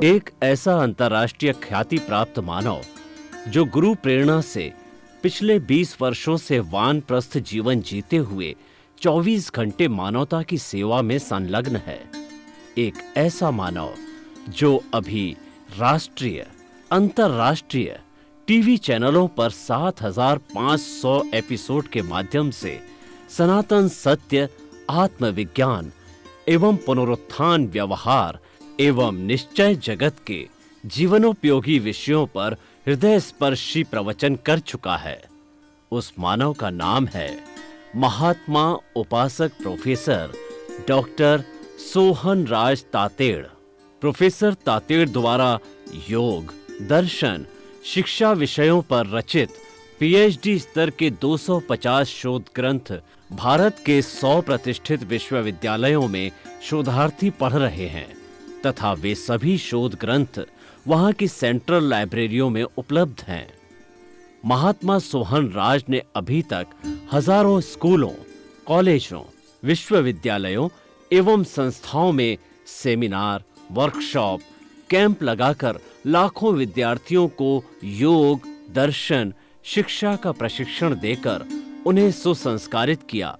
एक ऐसा अंतर्राष्ट्रीय ख्याति प्राप्त मानव जो गुरु प्रेरणा से पिछले 20 वर्षों से वानप्रस्थ जीवन जीते हुए 24 घंटे मानवता की सेवा में संलग्न है। एक ऐसा मानव जो अभी राष्ट्रीय, अंतर्राष्ट्रीय टीवी चैनलों पर 7,500 एपिसोड के माध्यम से सनातन सत्य, आत्मविज्ञान एवं पुनरुत्थान व्यवहार एवं निश्चय जगत के जीवनोपयोगी विषयों पर हृदय स्पर्शी प्रवचन कर चुका है। उस मानव का नाम है महात्मा उपासक प्रोफेसर डॉक्टर सोहन राज तातेड़। प्रोफेसर तातेड़ द्वारा योग, दर्शन, शिक्षा विषयों पर रचित पीएचडी स्तर के 250 शोध ग्रंथ भारत के 100 प्रतिष्ठित विश्वविद्यालयों में शोधार्थी पढ़ रहे हैं तथा वे सभी शोध ग्रंथ वहां की सेंट्रल लाइब्रेरियों में उपलब्ध हैं। महात्मा सोहन राज ने अभी तक हजारों स्कूलों, कॉलेजों, विश्वविद्यालयों एवं संस्थाओं में सेमिनार, वर्कशॉप, कैंप लगाकर लाखों विद्यार्थियों को योग, दर्शन, शिक्षा का प्रशिक्षण देकर उन्हें सुसंस्कारित किया।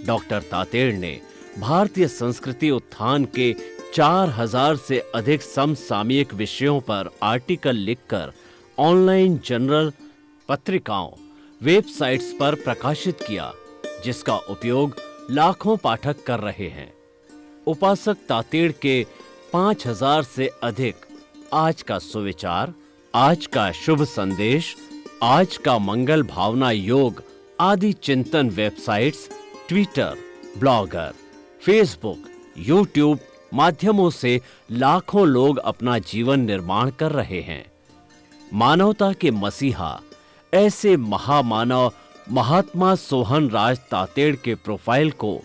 डॉक्टर तातेड़ ने भारतीय संस्कृति उत्थान के 4000 से अधिक समसामयिक विषयों पर आर्टिकल लिखकर ऑनलाइन जर्नल, पत्रिकाओं, वेबसाइट्स पर प्रकाशित किया, जिसका उपयोग लाखों पाठक कर रहे हैं। उपासक तातेड़ के 5000 से अधिक आज का सुविचार, आज का शुभ संदेश, आज का मंगल भावना योग आदि चिंतन websites, Twitter, blogger, Facebook, YouTube माध्यमों से लाखों लोग अपना जीवन निर्माण कर रहे हैं। मानवता के मसीहा ऐसे महामानव महात्मा सोहन राज तातेड़ के प्रोफाइल को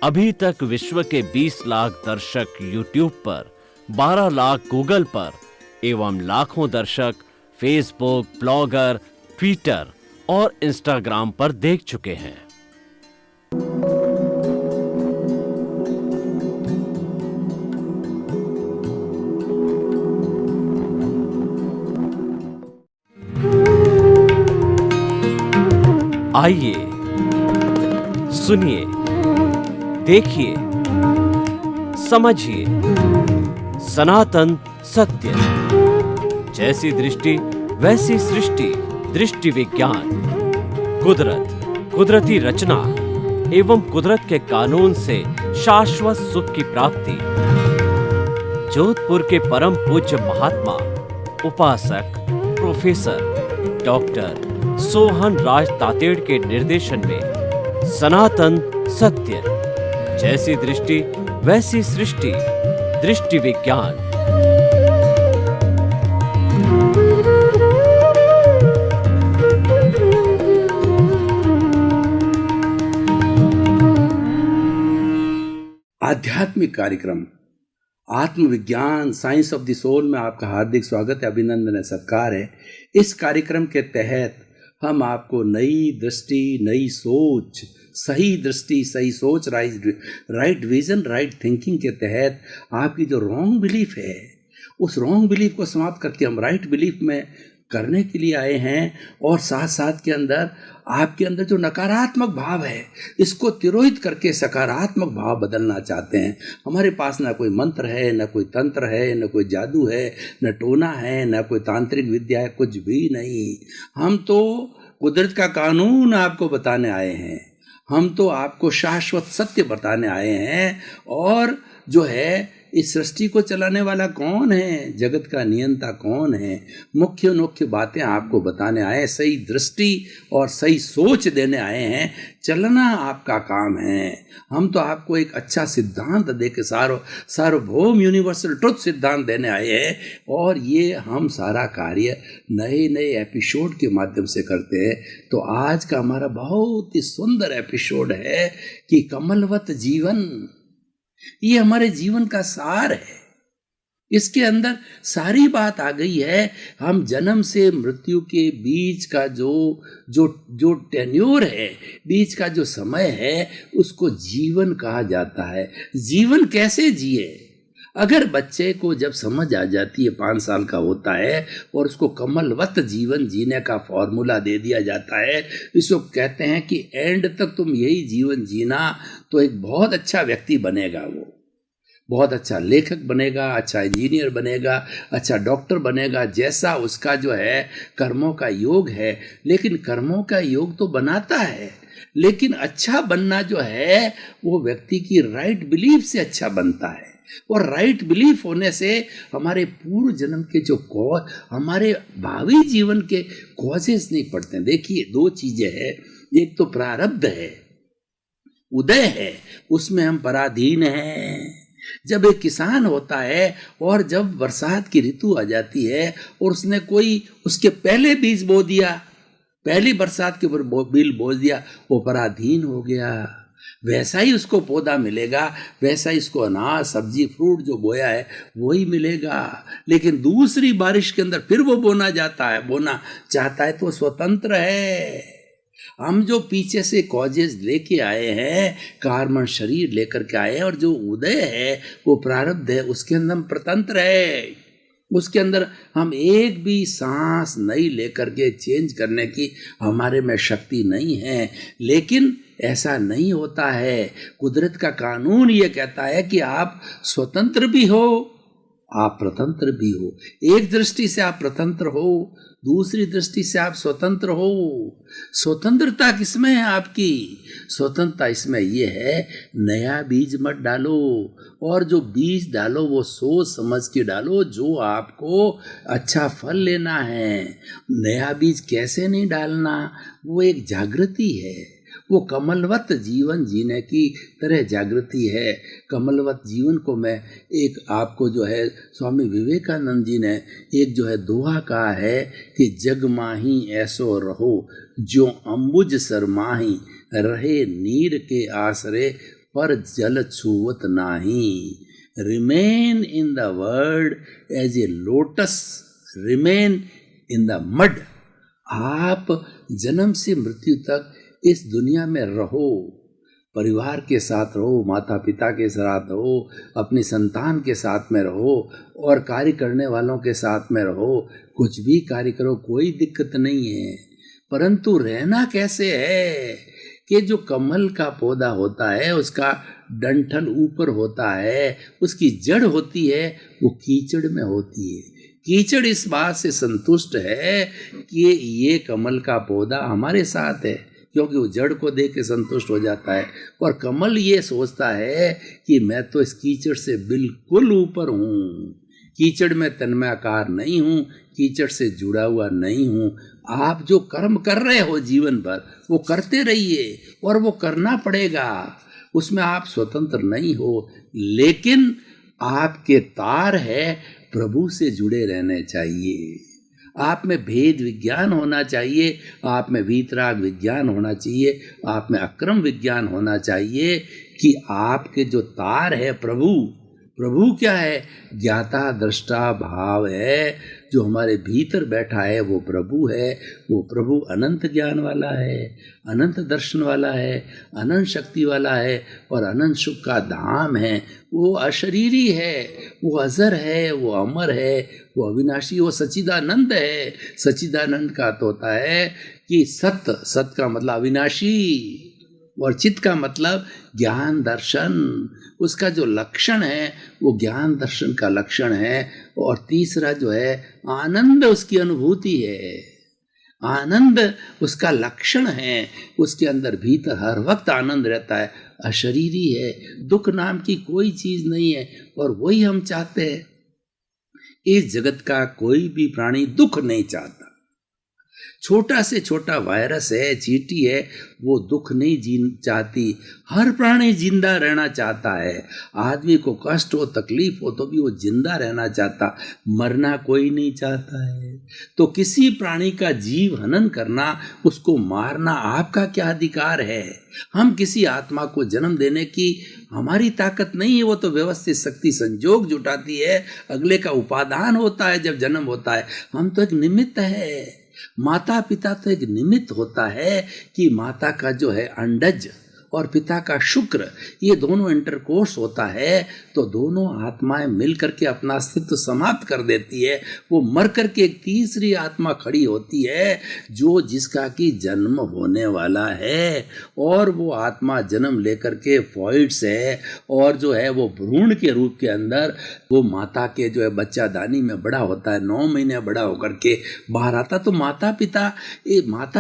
अभी तक विश्व के 20 लाख दर्शक यूट्यूब पर, 12 लाख गूगल पर एवं लाखों दर्शक फेसबुक, ब्लॉगर, ट्विटर और इंस्टाग्राम पर देख चुके हैं। आइए, सुनिए, देखिए, समझिए सनातन सत्य। जैसी दृष्टि वैसी सृष्टि, दृष्टि विज्ञान, कुदरत, कुदरती रचना एवं कुदरत के कानून से शाश्वत सुख की प्राप्ति। जोधपुर के परम पूज्य महात्मा उपासक प्रोफेसर डॉक्टर सोहन राज तातेड़ के निर्देशन में सनातन सत्य। जैसी दृष्टि वैसी सृष्टि, दृष्टि विज्ञान। आध्यात्मिक कार्यक्रम आत्मविज्ञान, साइंस ऑफ द सोल में आपका हार्दिक स्वागत है, अभिनंदन है, सत्कार है। इस कार्यक्रम के तहत हम आपको नई दृष्टि, नई सोच, सही दृष्टि, सही सोच, राइट विजन, राइट थिंकिंग के तहत आपकी जो रॉन्ग बिलीफ है, उस रॉन्ग बिलीफ को समाप्त करके हम राइट बिलीफ में करने के लिए आए हैं। और साथ साथ के अंदर आपके अंदर जो नकारात्मक भाव है, इसको तिरोहित करके सकारात्मक भाव बदलना चाहते हैं। हमारे पास ना कोई मंत्र है, ना कोई तंत्र है, ना कोई जादू है, न टोना है, ना कोई तांत्रिक विद्या है, कुछ भी नहीं। हम तो कुदरत का कानून आपको बताने आए हैं। हम तो आपको शाश्वत सत्य बताने आए हैं। और जो है, इस सृष्टि को चलाने वाला कौन है, जगत का नियंता कौन है, मुख्य मुख्य बातें आपको बताने आए, सही दृष्टि और सही सोच देने आए हैं। चलना आपका काम है। हम तो आपको एक अच्छा सिद्धांत देके सार्वभौम यूनिवर्सल ट्रुथ सिद्धांत देने आए हैं। और ये हम सारा कार्य नए नए एपिसोड के माध्यम से करते हैं। तो आज का हमारा बहुत ही सुंदर एपिसोड है कि कमलवत जीवन, ये हमारे जीवन का सार है। इसके अंदर सारी बात आ गई है। हम जन्म से मृत्यु के बीच का जो टेन्योर है, बीच का जो समय है, उसको जीवन कहा जाता है। जीवन कैसे जिए? अगर बच्चे को जब समझ आ जाती है, 5 साल का होता है, और उसको कमलवत जीवन जीने का फॉर्मूला दे दिया जाता है, इसको कहते हैं कि एंड तक तुम यही जीवन जीना, तो एक बहुत अच्छा व्यक्ति बनेगा। वो बहुत अच्छा लेखक बनेगा, अच्छा इंजीनियर बनेगा, अच्छा डॉक्टर बनेगा, जैसा उसका जो है कर्मों का योग है। लेकिन कर्मों का योग तो बनाता है, लेकिन अच्छा बनना जो है वो व्यक्ति की राइट बिलीफ से अच्छा बनता है। और राइट बिलीफ होने से हमारे पूर्व जन्म के जो कॉज, हमारे भावी जीवन के कॉजेस नहीं पड़ते हैं। देखिए 2 चीजें हैं, एक तो प्रारब्ध है, उदय है, उसमें हम पराधीन हैं। जब एक किसान होता है और जब बरसात की ऋतु आ जाती है और उसने कोई उसके पहले बीज बो दिया, पहली बरसात के ऊपर बीज बो दिया, वो पराधीन हो गया। वैसा ही उसको पौधा मिलेगा, वैसा ही इसको अनाज सब्जी फ्रूट जो बोया है वही मिलेगा। लेकिन दूसरी बारिश के अंदर फिर वो बोना चाहता है तो स्वतंत्र है। हम जो पीछे से कॉजेज लेके आए हैं, कार्बन शरीर लेकर के आए हैं, और जो उदय है वो प्रारब्ध है, उसके अंदर हम स्वतंत्र है। उसके अंदर हम एक भी सांस नहीं लेकर के चेंज करने की हमारे में शक्ति नहीं है। लेकिन ऐसा नहीं होता है। कुदरत का कानून ये कहता है कि आप स्वतंत्र भी हो, आप स्वतंत्र भी हो। एक दृष्टि से आप स्वतंत्र हो, दूसरी दृष्टि से आप स्वतंत्र हो। स्वतंत्रता किसमें है आपकी? स्वतंत्रता इसमें ये है, नया बीज मत डालो, और जो बीज डालो वो सोच समझ के डालो, जो आपको अच्छा फल लेना है। नया बीज कैसे नहीं डालना, वो एक जागृति है, वो कमलवत जीवन जीने की तरह जागृति है। कमलवत जीवन को मैं एक आपको जो है स्वामी विवेकानंद जी ने एक जो है दोहा कहा है कि जग माही ऐसो रहो जो अंबुज सरमाही, रहे नीर के आसरे पर जल छुवत नाही। Remain in the world as a lotus remain in the mud. आप जन्म से मृत्यु तक इस दुनिया में रहो, परिवार के साथ रहो, माता पिता के साथ रहो, अपनी संतान के साथ में रहो, और कार्य करने वालों के साथ में रहो। कुछ भी कार्य करो, कोई दिक्कत नहीं है। परंतु रहना कैसे है कि जो कमल का पौधा होता है उसका डंठल ऊपर होता है, उसकी जड़ होती है वो कीचड़ में होती है। कीचड़ इस बात से संतुष्ट है कि ये कमल का पौधा हमारे साथ है, क्योंकि वो जड़ को देख के संतुष्ट हो जाता है। और कमल ये सोचता है कि मैं तो इस कीचड़ से बिल्कुल ऊपर हूँ, कीचड़ में तन्मयाकार नहीं हूँ, कीचड़ से जुड़ा हुआ नहीं हूँ। आप जो कर्म कर रहे हो जीवन भर वो करते रहिए, और वो करना पड़ेगा, उसमें आप स्वतंत्र नहीं हो। लेकिन आपके तार है प्रभु से जुड़े रहने चाहिए। आप में भेद विज्ञान होना चाहिए, आप में वीतराग विज्ञान होना चाहिए, आप में अक्रम विज्ञान होना चाहिए कि आपके जो तार है प्रभु क्या है? ज्ञाता दृष्टा भाव है। जो हमारे भीतर बैठा है वो प्रभु है। वो प्रभु अनंत ज्ञान वाला है, अनंत दर्शन वाला है, अनंत शक्ति वाला है, और अनंत सुख का धाम है। वो अशरीरी है, वो अजर है, वो अमर है, वो अविनाशी, वो सच्चिदानंद है। सच्चिदानंद का तो होता है कि सत का मतलब अविनाशी, और चित का मतलब ज्ञान दर्शन। उसका जो लक्षण है वो ज्ञान दर्शन का लक्षण है। और तीसरा जो है आनंद उसकी अनुभूति है, आनंद उसका लक्षण है। उसके अंदर भीतर हर वक्त आनंद रहता है, अशरीरी है, दुख नाम की कोई चीज नहीं है। और वही हम चाहते हैं। इस जगत का कोई भी प्राणी दुख नहीं चाहता। छोटा से छोटा वायरस है, चींटी है, वो दुख नहीं चाहती। हर प्राणी जिंदा रहना चाहता है। आदमी को कष्ट हो, तकलीफ हो तो भी वो जिंदा रहना चाहता, मरना कोई नहीं चाहता है। तो किसी प्राणी का जीव हनन करना, उसको मारना आपका क्या अधिकार है? हम किसी आत्मा को जन्म देने की हमारी ताकत नहीं है। वो तो व्यवस्थित शक्ति संजोग जुटाती है, अगले का उपादान होता है जब जन्म होता है। हम तो एक निमित्त है। माता पिता तो एक निमित्त होता है कि माता का जो है अंडज और पिता का शुक्र, ये दोनों इंटरकोर्स होता है तो दोनों आत्माएं मिल करके अपना अस्तित्व समाप्त कर देती है। वो मर करके एक तीसरी आत्मा खड़ी होती है जो जिसका कि जन्म होने वाला है, और वो आत्मा जन्म लेकर के फॉइड्स है और जो है वो भ्रूण के रूप के अंदर वो माता के जो है बच्चा दानी में बड़ा होता है, 9 महीने बड़ा होकर के बाहर आता। तो माता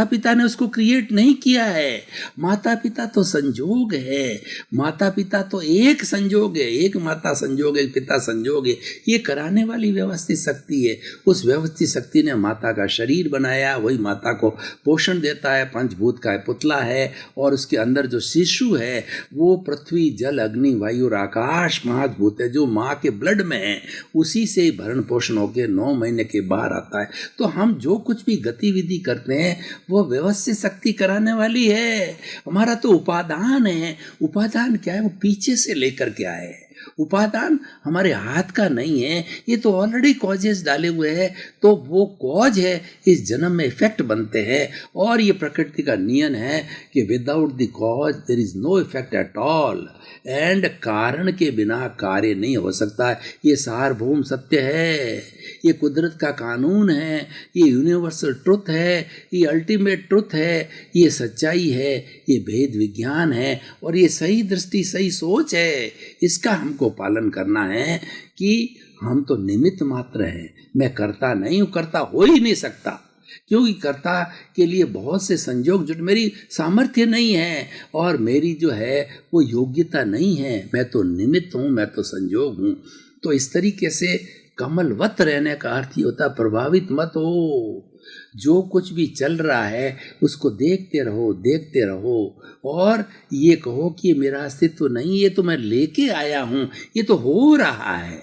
पिता ने उसको क्रिएट नहीं किया है, माता पिता तो संजोग है, माता पिता तो एक संजोग है, एक माता संजोग है, एक पिता संजोग है। ये कराने वाली व्यवस्थित शक्ति है। उस व्यवस्थित शक्ति ने माता का शरीर बनाया, वही माता को पोषण देता है, पंचभूत का पुतला है, और उसके अंदर जो शिशु है वो पृथ्वी जल अग्नि वायु और आकाश पांच भूत है जो माँ के ब्लड में है, उसी से भरण पोषण होकर 9 महीने के बाहर आता है। तो हम जो कुछ भी गतिविधि करते हैं वो व्यवस्थित शक्ति कराने वाली है। हमारा तो उपादान है। उपादान क्या है? वो पीछे से लेकर के आए। उपादान हमारे हाथ का नहीं है, ये तो ऑलरेडी कॉजेस डाले हुए हैं। तो वो कॉज है, इस जन्म में इफेक्ट बनते हैं। और ये प्रकृति का नियम है कि without the cause there is no effect at all, and कारण के बिना कार्य नहीं हो सकता। ये सार्वभौम सत्य है, ये कुदरत का कानून है, ये यूनिवर्सल ट्रुथ है, ये अल्टीमेट ट्रुथ है, ये सच्चाई है, ये भेद विज्ञान है, और ये सही दृष्टि सही सोच है। इसका हमको पालन करना है कि हम तो निमित्त मात्र हैं। मैं करता नहीं हूँ, करता हो ही नहीं सकता, क्योंकि कर्ता के लिए बहुत से संजोग जुट, मेरी सामर्थ्य नहीं है और मेरी जो है वो योग्यता नहीं है। मैं तो निमित्त हूँ, मैं तो संजोग हूँ। तो इस तरीके से कमलवत रहने का अर्थ ही होता, प्रभावित मत हो। जो कुछ भी चल रहा है उसको देखते रहो, देखते रहो, और ये कहो कि ये मेरा अस्तित्व नहीं, ये तो मैं लेके आया हूँ, ये तो हो रहा है,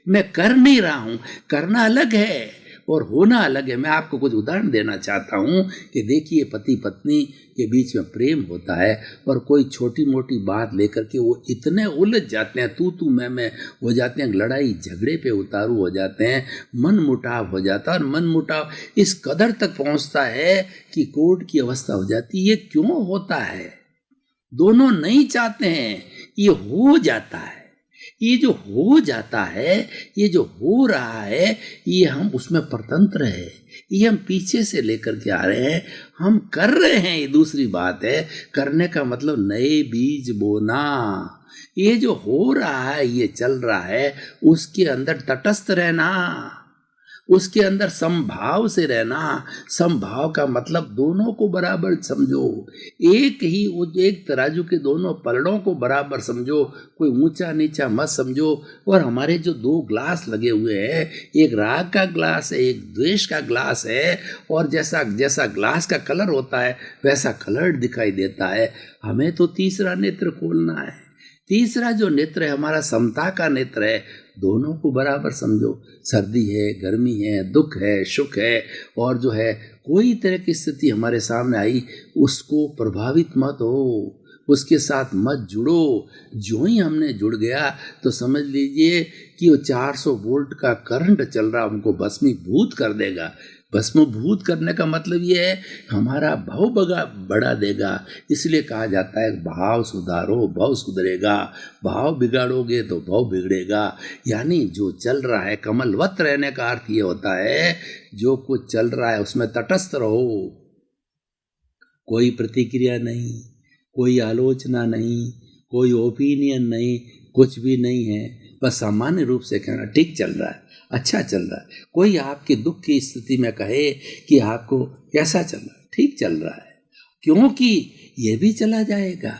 मैं कर नहीं रहा हूँ। करना अलग है और होना अलग है। मैं आपको कुछ उदाहरण देना चाहता हूँ कि देखिए, पति पत्नी के बीच में प्रेम होता है और कोई छोटी मोटी बात लेकर के वो इतने उलझ जाते हैं, तू मैं हो जाते हैं, लड़ाई झगड़े पे उतारू हो जाते हैं, मन मुटाव हो जाता है। और मन मुटाव इस कदर तक पहुँचता है कि कोर्ट की अवस्था हो जाती है। ये क्यों होता है? दोनों नहीं चाहते हैं, ये हो जाता है। ये जो हो जाता है, ये जो हो रहा है, ये हम उसमें परतंत्र है, ये हम पीछे से लेकर के आ रहे हैं, हम कर रहे हैं। ये दूसरी बात है, करने का मतलब नए बीज बोना। ये जो हो रहा है, ये चल रहा है, उसके अंदर तटस्थ रहना, उसके अंदर समभाव से रहना। समभाव का मतलब दोनों को बराबर समझो, एक तराजू के दोनों पलड़ों को बराबर समझो, कोई ऊंचा नीचा मत समझो। और हमारे जो 2 ग्लास लगे हुए हैं, एक राग का ग्लास है, एक द्वेष का ग्लास है, और जैसा जैसा ग्लास का कलर होता है वैसा कलर दिखाई देता है। हमें तो तीसरा नेत्र खोलना है। तीसरा जो नेत्र है हमारा समता का नेत्र है। दोनों को बराबर समझो, सर्दी है, गर्मी है, दुख है, सुख है, और जो है कोई तरह की स्थिति हमारे सामने आई, उसको प्रभावित मत हो, उसके साथ मत जुड़ो। जो ही हमने जुड़ गया तो समझ लीजिए कि वो 400 वोल्ट का करंट चल रहा, हमको भस्मीभूत कर देगा। भस्मभूत करने का मतलब ये है हमारा भाव बढ़ा देगा। इसलिए कहा जाता है भाव सुधारो, भाव सुधरेगा। भाव बिगाड़ोगे तो भाव बिगड़ेगा। यानी जो चल रहा है, कमलवत रहने का अर्थ ये होता है, जो कुछ चल रहा है उसमें तटस्थ रहो। कोई प्रतिक्रिया नहीं, कोई आलोचना नहीं, कोई ओपिनियन नहीं, कुछ भी नहीं है। बस सामान्य रूप से कहना ठीक चल रहा है, अच्छा चल रहा है। कोई आपके दुख की स्थिति में कहे कि आपको कैसा चल रहा है, ठीक चल रहा है, क्योंकि ये भी चला जाएगा,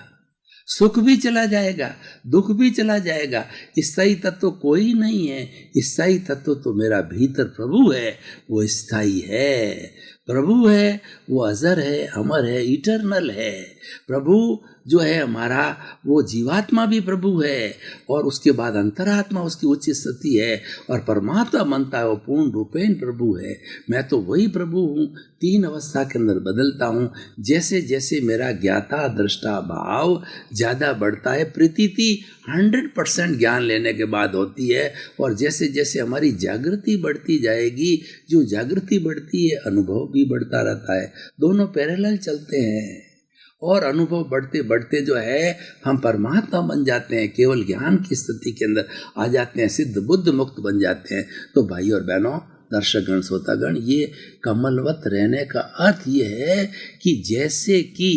सुख भी चला जाएगा, दुख भी चला जाएगा। स्थायी तत्व कोई नहीं है। स्थायी तत्व तो मेरा भीतर प्रभु है, वो स्थायी है। प्रभु है, वो अजर है, अमर है, इटर्नल है। प्रभु जो है हमारा, वो जीवात्मा भी प्रभु है, और उसके बाद अंतरात्मा उसकी उच्च स्थिति है, और परमात्मा बनता है, वो पूर्ण रूपेण प्रभु है। मैं तो वही प्रभु हूँ, 3 अवस्था के अंदर बदलता हूँ। जैसे जैसे मेरा ज्ञाता दृष्टा भाव ज़्यादा बढ़ता है, प्रतीति 100% ज्ञान लेने के बाद होती है, और जैसे जैसे हमारी जागृति बढ़ती जाएगी, जो जागृति बढ़ती है अनुभव भी बढ़ता रहता है। दोनों पैरेलल चलते हैं। और अनुभव बढ़ते बढ़ते जो है हम परमात्मा बन जाते हैं, केवल ज्ञान की स्थिति के अंदर आ जाते हैं, सिद्ध बुद्ध मुक्त बन जाते हैं। तो भाई और बहनों, दर्शकगण, श्रोतागण, ये कमलवत रहने का अर्थ ये है कि जैसे कि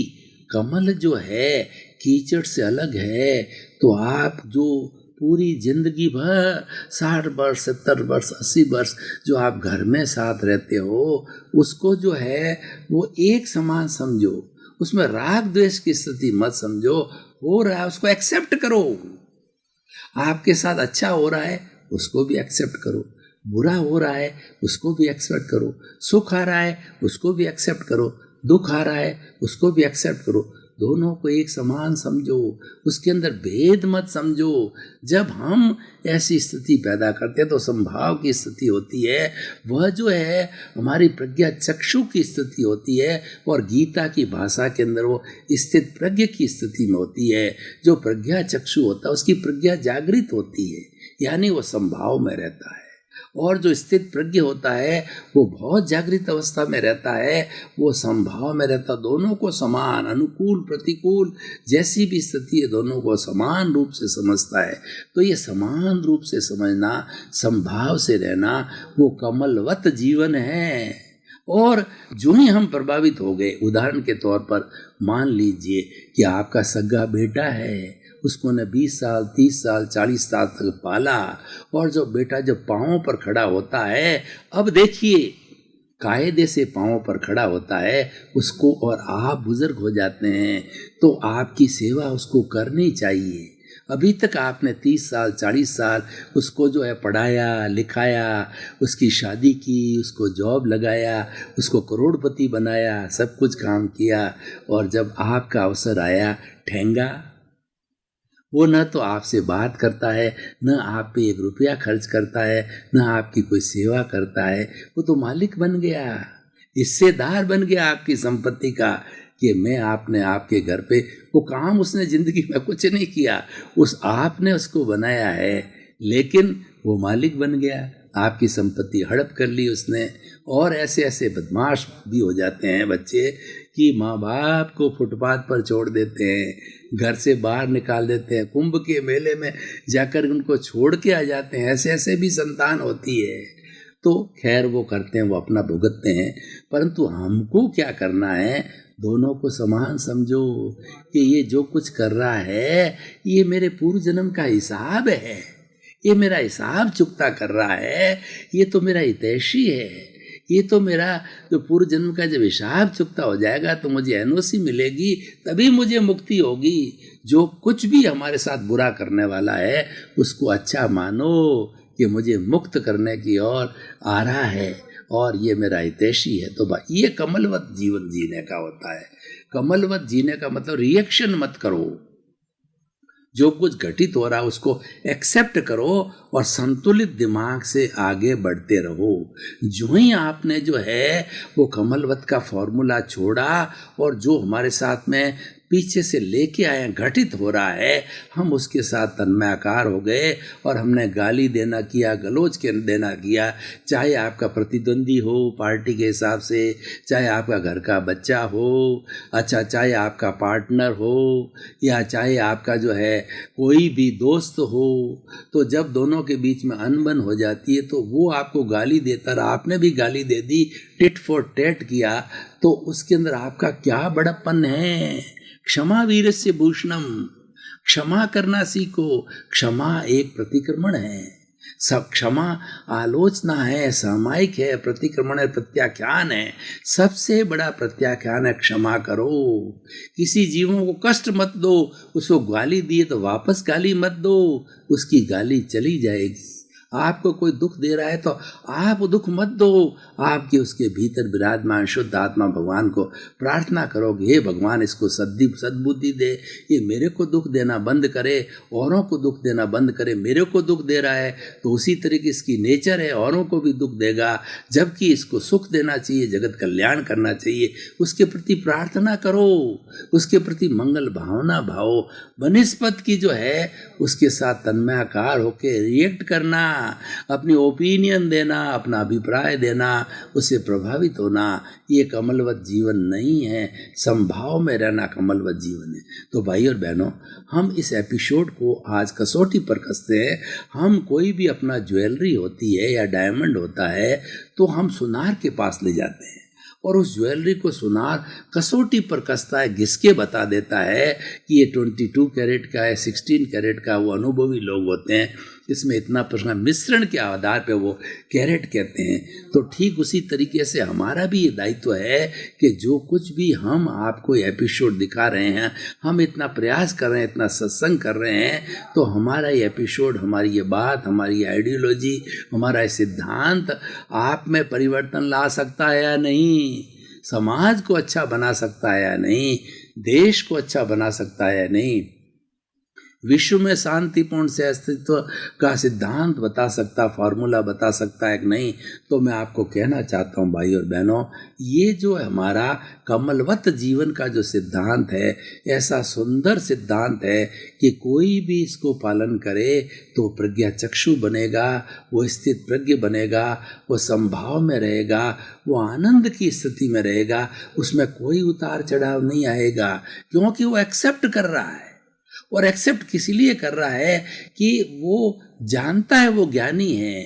कमल जो है कीचड़ से अलग है, तो आप जो पूरी जिंदगी भर 60 वर्ष 70 वर्ष 80 वर्ष जो आप घर में साथ रहते हो, उसको जो है वो एक समान समझो, उसमें राग द्वेष की स्थिति मत समझो। हो रहा है उसको एक्सेप्ट करो, आपके साथ अच्छा हो रहा है उसको भी एक्सेप्ट करो, बुरा हो रहा है उसको भी एक्सेप्ट करो, सुख आ रहा है उसको भी एक्सेप्ट करो, दुख आ रहा है उसको भी एक्सेप्ट करो। दोनों को एक समान समझो, उसके अंदर भेद मत समझो। जब हम ऐसी स्थिति पैदा करते हैं तो संभाव की स्थिति होती है, वह जो है हमारी प्रज्ञा चक्षु की स्थिति होती है, और गीता की भाषा के अंदर वो स्थित प्रज्ञ की स्थिति में होती है। जो प्रज्ञा चक्षु होता है उसकी प्रज्ञा जागृत होती है, यानी वो संभाव में रहता है, और जो स्थित प्रज्ञ होता है वो बहुत जागृत अवस्था में रहता है, वो संभाव में रहता। दोनों को समान, अनुकूल प्रतिकूल जैसी भी स्थिति है, दोनों को समान रूप से समझता है। तो ये समान रूप से समझना, संभाव से रहना, वो कमलवत जीवन है। और जो ही हम प्रभावित हो गए, उदाहरण के तौर पर मान लीजिए कि आपका सगा बेटा है, उसको ने 20 साल 30 साल 40 साल तक पाला, और जो बेटा जब पाँव पर खड़ा होता है, अब देखिए कायदे से पाँव पर खड़ा होता है उसको, और आप बुजुर्ग हो जाते हैं तो आपकी सेवा उसको करनी चाहिए। अभी तक आपने 30 साल 40 साल उसको जो है पढ़ाया लिखाया, उसकी शादी की, उसको जॉब लगाया, उसको करोड़पति बनाया, सब कुछ काम किया, और जब आपका अवसर आया, ठेंगा वो न तो आपसे बात करता है, न आप पे 1 रुपया खर्च करता है, न आपकी कोई सेवा करता है। वो तो मालिक बन गया, हिस्सेदार बन गया आपकी संपत्ति का, कि मैं आपने आपके घर पे, वो काम उसने जिंदगी में कुछ नहीं किया, उस आपने उसको बनाया है, लेकिन वो मालिक बन गया, आपकी संपत्ति हड़प कर ली उसने। और ऐसे ऐसे बदमाश भी हो जाते हैं बच्चे कि माँ बाप को फुटपाथ पर छोड़ देते हैं, घर से बाहर निकाल देते हैं, कुंभ के मेले में जाकर उनको छोड़ के आ जाते हैं। ऐसे ऐसे भी संतान होती है। तो खैर वो करते हैं, वो अपना भुगतते हैं, परंतु हमको क्या करना है, दोनों को समान समझो कि ये जो कुछ कर रहा है ये मेरे पूर्व जन्म का हिसाब है, ये मेरा हिसाब चुकता कर रहा है, ये तो मेरा हितैषी है, ये तो मेरा जो पूर्व जन्म का जब हिसाब चुकता हो जाएगा तो मुझे एनओसी मिलेगी, तभी मुझे मुक्ति होगी। जो कुछ भी हमारे साथ बुरा करने वाला है उसको अच्छा मानो कि मुझे मुक्त करने की ओर आ रहा है, और ये मेरा हितैषी है। तो भाई ये कमलवत जीवन जीने का होता है। कमलवत जीने का मतलब रिएक्शन मत करो, जो कुछ घटित हो रहा है उसको एक्सेप्ट करो और संतुलित दिमाग से आगे बढ़ते रहो। जो ही आपने जो है वो कमलवत का फॉर्मूला छोड़ा, और जो हमारे साथ में पीछे से लेके आए घटित हो रहा है, हम उसके साथ तन्मयाकार हो गए, और हमने गाली देना किया, गलोच के देना किया, चाहे आपका प्रतिद्वंदी हो पार्टी के हिसाब से, चाहे आपका घर का बच्चा हो, अच्छा चाहे आपका पार्टनर हो, या चाहे आपका जो है कोई भी दोस्त हो। तो जब दोनों के बीच में अनबन हो जाती है तो वो आपको गाली देता और आपने भी गाली दे दी, टिट फॉर टैट किया, तो उसके अंदर आपका क्या बड़प्पन है। क्षमा वीरस्य भूषणम, क्षमा करना सीखो। क्षमा एक प्रतिक्रमण है, सब क्षमा आलोचना है, सामायिक है, प्रतिक्रमण है, प्रत्याख्यान है। सबसे बड़ा प्रत्याख्यान है क्षमा करो। किसी जीवों को कष्ट मत दो, उसको गाली दिए तो वापस गाली मत दो, उसकी गाली चली जाएगी। आपको कोई दुख दे रहा है तो आप दुख मत दो, आपके उसके भीतर विराजमान शुद्ध आत्मा भगवान को प्रार्थना करोगे, हे भगवान इसको सद्बुद्धि दे, ये मेरे को दुख देना बंद करे, औरों को दुख देना बंद करे। मेरे को दुख दे रहा है तो उसी तरीके इसकी नेचर है, औरों को भी दुख देगा, जबकि इसको सुख देना चाहिए, जगत कल्याण करना चाहिए। उसके प्रति प्रार्थना करो, उसके प्रति मंगल भावना भाव, बनिस्पत की जो है उसके साथ तन्मयाकार होके रिएक्ट करना। अपनी ओपिनियन देना, अपना अभिप्राय देना, उससे प्रभावित होना, ये कमलवत जीवन नहीं है। संभाव में रहना कमलवत जीवन है। तो भाई और बहनों, हम इस एपिसोड को आज कसौटी पर कसते हैं। हम कोई भी अपना ज्वेलरी होती है या डायमंड होता है तो हम सुनार के पास ले जाते हैं और उस ज्वेलरी को सुनार कसौटी पर कसता है, घिस के बता देता है कि ये 22 कैरेट का है, 16 कैरेट का। वो अनुभवी लोग होते हैं, इसमें इतना प्रश्न मिश्रण के आधार पे वो कैरेट कहते हैं। तो ठीक उसी तरीके से हमारा भी ये दायित्व है कि जो कुछ भी हम आपको एपिसोड दिखा रहे हैं, हम इतना प्रयास कर रहे हैं, इतना सत्संग कर रहे हैं, तो हमारा ये एपिसोड, हमारी ये बात, हमारी ये आइडियोलॉजी, हमारा ये सिद्धांत आप में परिवर्तन ला सकता है या नहीं, समाज को अच्छा बना सकता है या नहीं, देश को अच्छा बना सकता है या नहीं, विश्व में शांतिपूर्ण से अस्तित्व का सिद्धांत बता सकता, फार्मूला बता सकता है कि नहीं। तो मैं आपको कहना चाहता हूँ भाई और बहनों, ये जो हमारा कमलवत जीवन का जो सिद्धांत है, ऐसा सुंदर सिद्धांत है कि कोई भी इसको पालन करे तो प्रज्ञा चक्षु बनेगा, वो स्थित प्रज्ञ बनेगा, वो संभाव में रहेगा, वो आनंद की स्थिति में रहेगा, उसमें कोई उतार चढ़ाव नहीं आएगा, क्योंकि वो एक्सेप्ट कर रहा है। और एक्सेप्ट किस लिए कर रहा है कि वो जानता है, वो ज्ञानी है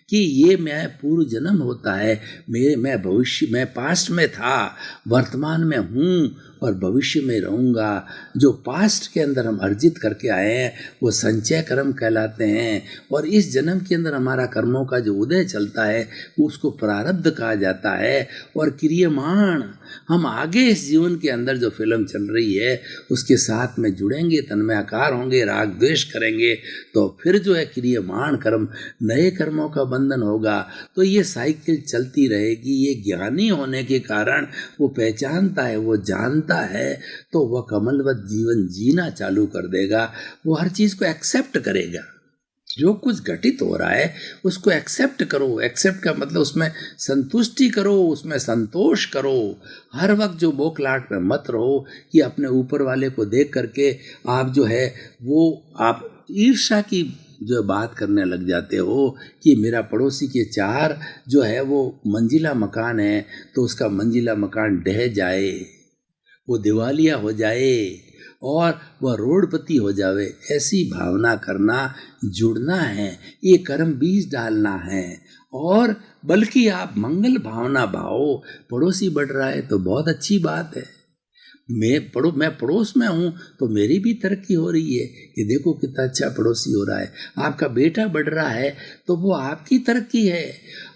कि ये मैं पूर्व जन्म होता है, मैं भविष्य में पास्ट में था, वर्तमान में हूँ और भविष्य में रहूँगा। जो पास्ट के अंदर हम अर्जित करके आए हैं वो संचय कर्म कहलाते हैं, और इस जन्म के अंदर हमारा कर्मों का जो उदय चलता है उसको प्रारब्ध कहा जाता है। और क्रियमाण हम आगे इस जीवन के अंदर जो फिल्म चल रही है उसके साथ में जुड़ेंगे, तन्मय आकार होंगे, राग द्वेष करेंगे, तो फिर जो है क्रियमाण कर्म, नए कर्मों का बंधन होगा। तो ये साइकिल चलती रहेगी। ये ज्ञानी होने के कारण वो पहचानता है, वो जानता है, तो वह कमलवत जीवन जीना चालू कर देगा। वो हर चीज़ को एक्सेप्ट करेगा। जो कुछ घटित हो रहा है उसको एक्सेप्ट करो। एक्सेप्ट का मतलब उसमें संतुष्टि करो, उसमें संतोष करो। हर वक्त जो बोखलाहट में मत रहो कि अपने ऊपर वाले को देख करके आप जो है वो आप ईर्ष्या की जो बात करने लग जाते हो कि मेरा पड़ोसी के 4 जो है वो मंजिला मकान है तो उसका मंजिला मकान ढह जाए, वो दिवालिया हो जाए और वह रोडपति हो जावे। ऐसी भावना करना, जुड़ना है, ये कर्म बीज डालना है। और बल्कि आप मंगल भावना भाओ। पड़ोसी बढ़ रहा है तो बहुत अच्छी बात है। मैं पड़ोस में हूँ तो मेरी भी तरक्की हो रही है कि देखो कितना अच्छा पड़ोसी हो रहा है। आपका बेटा बढ़ रहा है तो वो आपकी तरक्की है।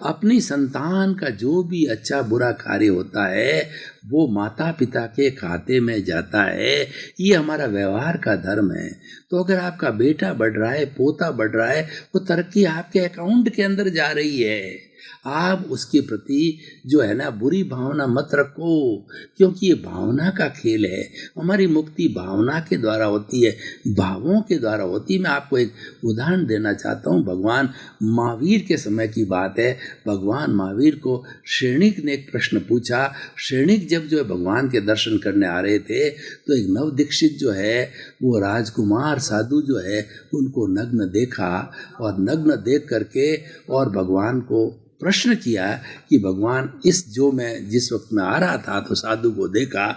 अपनी संतान का जो भी अच्छा बुरा कार्य होता है वो माता पिता के खाते में जाता है। ये हमारा व्यवहार का धर्म है। तो अगर आपका बेटा बढ़ रहा है, पोता बढ़ रहा है, वो तरक्की आपके अकाउंट के अंदर जा रही है। आप उसके प्रति जो है ना बुरी भावना मत रखो, क्योंकि ये भावना का खेल है। हमारी मुक्ति भावना के द्वारा होती है, भावों के द्वारा होती है। मैं आपको एक उदाहरण देना चाहता हूँ। भगवान महावीर के समय की बात है। भगवान महावीर को श्रेणिक ने एक प्रश्न पूछा। श्रेणिक जब जो है भगवान के दर्शन करने आ रहे थे तो एक नव दीक्षित जो है वो राजकुमार साधु जो है उनको नग्न देखा, और नग्न देख करके और भगवान को प्रश्न किया कि भगवान मैं जिस वक्त में आ रहा था तो साधु को देखा,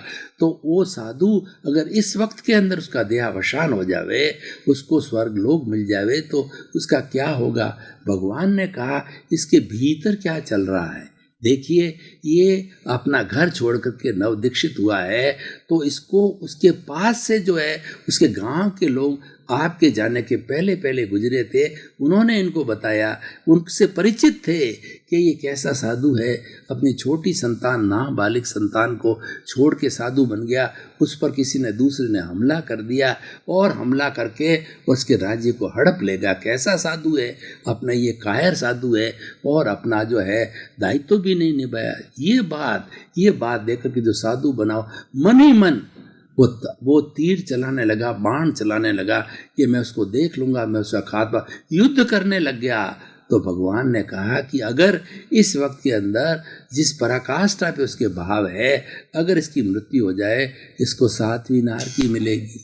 तो वो साधु अगर इस वक्त के अंदर उसका देहावसान हो जावे, उसको स्वर्ग लोक मिल जावे, तो उसका क्या होगा। भगवान ने कहा इसके भीतर क्या चल रहा है। देखिए, ये अपना घर छोड़ करके नव दीक्षित हुआ है, तो इसको उसके पास से जो है उसके गांव के लोग आपके जाने के पहले पहले गुजरे थे, उन्होंने इनको बताया, उनसे परिचित थे कि ये कैसा साधु है। अपनी छोटी संतान, नाबालिग संतान को छोड़ के साधु बन गया। उस पर किसी ने दूसरे ने हमला कर दिया और हमला करके उसके राज्य को हड़प लेगा। कैसा साधु है, अपना ये कायर साधु है और अपना जो है दायित्व भी नहीं निभाया। ये बात देखकर कि जो साधु बनाओ, मन ही मन वो तीर चलाने लगा, बाण चलाने लगा कि मैं उसको देख लूंगा, मैं उसका खात्मा, युद्ध करने लग गया। तो भगवान ने कहा कि अगर इस वक्त के अंदर जिस पराकाष्ठा पे उसके भाव है, अगर इसकी मृत्यु हो जाए, इसको 7वीं नार की मिलेगी।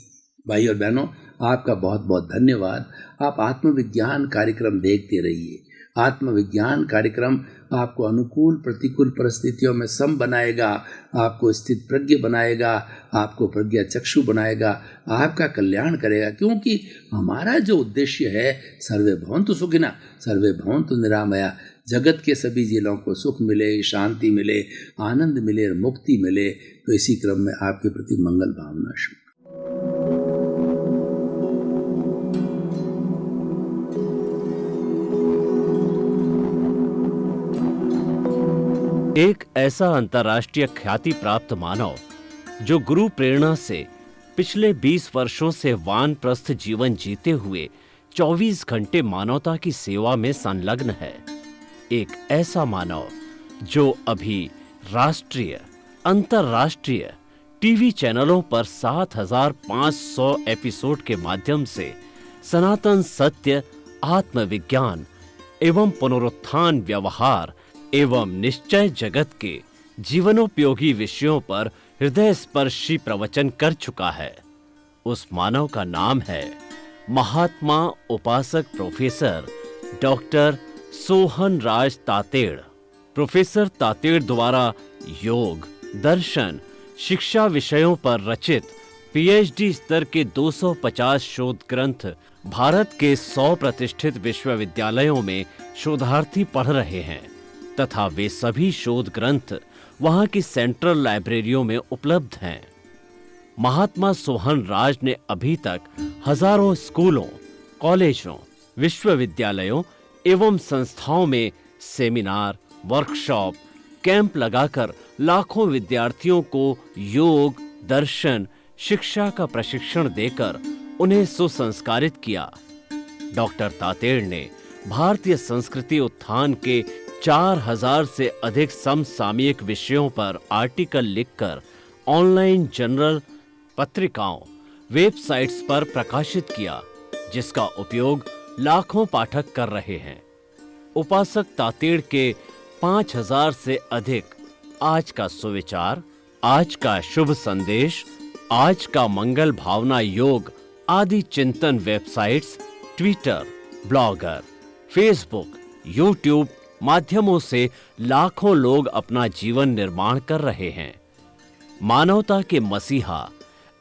भाई और बहनों, आपका बहुत बहुत धन्यवाद। आप आत्मविज्ञान कार्यक्रम देखते रहिए। आत्मविज्ञान कार्यक्रम आपको अनुकूल प्रतिकूल परिस्थितियों में सम बनाएगा, आपको स्थित प्रज्ञ बनाएगा, आपको प्रज्ञा चक्षु बनाएगा, आपका कल्याण करेगा। क्योंकि हमारा जो उद्देश्य है, सर्वे भवन्तु सुखिनः सर्वे भवन्तु निरामया, जगत के सभी जीवों को सुख मिले, शांति मिले, आनंद मिले और मुक्ति मिले। तो इसी क्रम में आपके प्रति मंगल भावना शुभ। एक ऐसा अंतर्राष्ट्रीय ख्याति प्राप्त मानव जो गुरु प्रेरणा से पिछले 20 वर्षों से वानप्रस्थ जीवन जीते हुए 24 घंटे मानवता की सेवा में संलग्न है। एक ऐसा मानव जो अभी राष्ट्रीय, अंतर्राष्ट्रीय टीवी चैनलों पर 7,500 एपिसोड के माध्यम से सनातन सत्य, आत्मविज्ञान एवं पुनरुत्थान व्यवहार एवं निश्चय जगत के जीवनोपयोगी विषयों पर हृदय स्पर्शी प्रवचन कर चुका है। उस मानव का नाम है महात्मा उपासक प्रोफेसर डॉक्टर सोहन राज तातेड़। प्रोफेसर तातेड़ द्वारा योग, दर्शन, शिक्षा विषयों पर रचित पीएचडी स्तर के 250 शोध ग्रंथ भारत के 100 प्रतिष्ठित विश्वविद्यालयों में शोधार्थी पढ़ रहे हैं तथा वे सभी शोध ग्रंथ वहां की सेंट्रल लाइब्रेरियों में उपलब्ध हैं। महात्मा सोहन राज ने अभी तक हजारों स्कूलों, कॉलेजों, विश्वविद्यालयों एवं संस्थाओं में सेमिनार, वर्कशॉप, कैंप लगाकर लाखों विद्यार्थियों को योग, दर्शन, शिक्षा का प्रशिक्षण देकर उन्हें सुसंस्कारित किया। डॉक्टर तातेड़ ने भारतीय संस्कृति उत्थान के 4000 से अधिक समसामयिक विषयों पर आर्टिकल लिखकर ऑनलाइन जर्नल, पत्रिकाओं, वेबसाइट्स पर प्रकाशित किया, जिसका उपयोग लाखों पाठक कर रहे हैं। उपासक तातेड़ के 5000 से अधिक आज का सुविचार, आज का शुभ संदेश, आज का मंगल भावना योग आदि चिंतन websites, Twitter, blogger, Facebook, YouTube माध्यमों से लाखों लोग अपना जीवन निर्माण कर रहे हैं। मानवता के मसीहा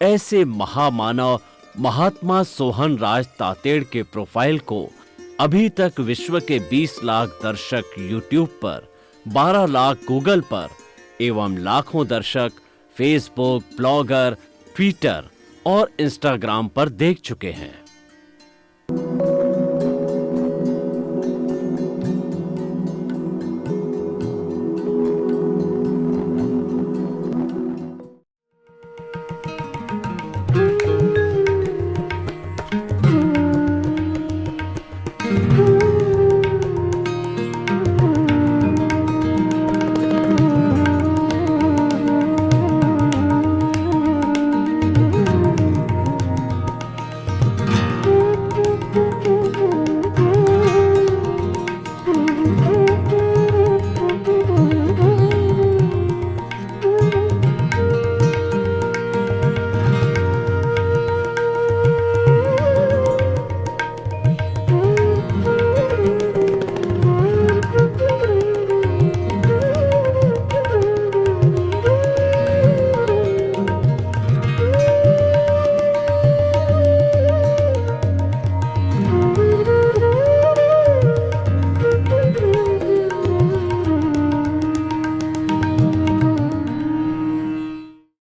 ऐसे महामानव महात्मा सोहन राज तातेड़ के प्रोफाइल को अभी तक विश्व के 20 लाख दर्शक यूट्यूब पर, 12 लाख गूगल पर एवं लाखों दर्शक फेसबुक, ब्लॉगर, ट्विटर और इंस्टाग्राम पर देख चुके हैं।